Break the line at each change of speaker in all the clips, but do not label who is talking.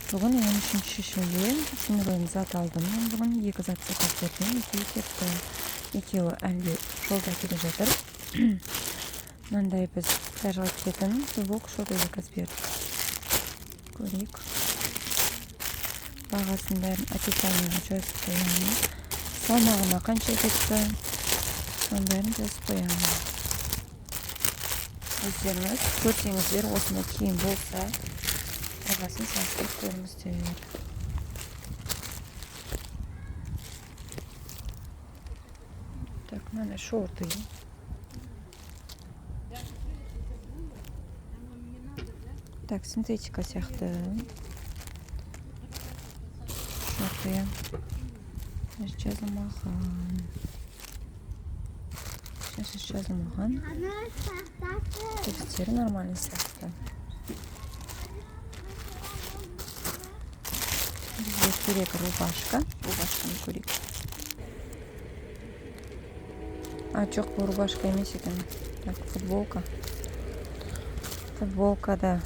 Бүгін мен 3-ші шешімде сіңірген зат алдым. Мен бүгін 2 зат заказ бердім. Екеуі кетті. Екеуі әлде жолда келе жатыр. Мынандай біз пляжға кететін футболка шорты заказ бердік. Көрейік. Бағасын бәрін описаниеға жазып қоямын. Салмағына қанша кетті, соның бәрін жазып қоямын. Өздеріңіз көрсеңіздер, осында киім болса, бағасын салыстырып көріңіздер. Так, мына шорты. Так, синтетика сияқты шорты. Жазылмаған. Жазылмаған. Текстері нормальный сияқты. Бізге керек рубашка. Рубашканы көрейік. Жоқ, бұл рубашка емес екен. Так, футболка. Футболкада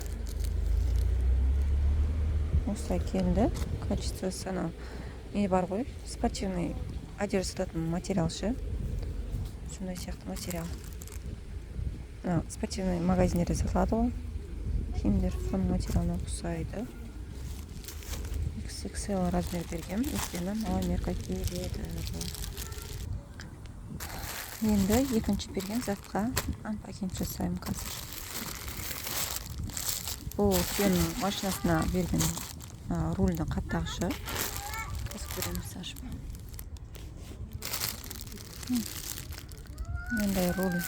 осылай келді. Качествосы анау не бар ғой, спортивный одежда сататын материал ше. Сондай сияқты материал. Спортивный магазиндерде сатылады ғой. Киімдер соның материалына ұқсайды. XXL размер берген. Өйткені маломерка келеді. Енді екінші берген затқа анпакинг жасаймын қазір. Бұл сенің машинасына берген рульдің қаттағышы. Қазір көреміз ашып. Мындай руль.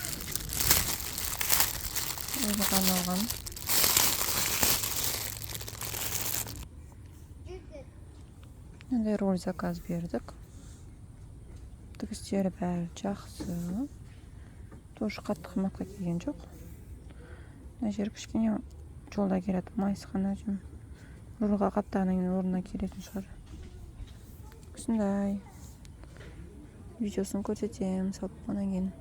Өзі қаналған. Мындай руль заказ бердік. Тігістері бәрі жақсы. Тоже қатты қымбатқа келген жоқ. Мына жер кішкене жолда келеді. Майысқан әжім. Рульға қаттағаннан кейін орнына келетін шығар. Осындай. Видеосын көрсетемін салып болғаннан кейін.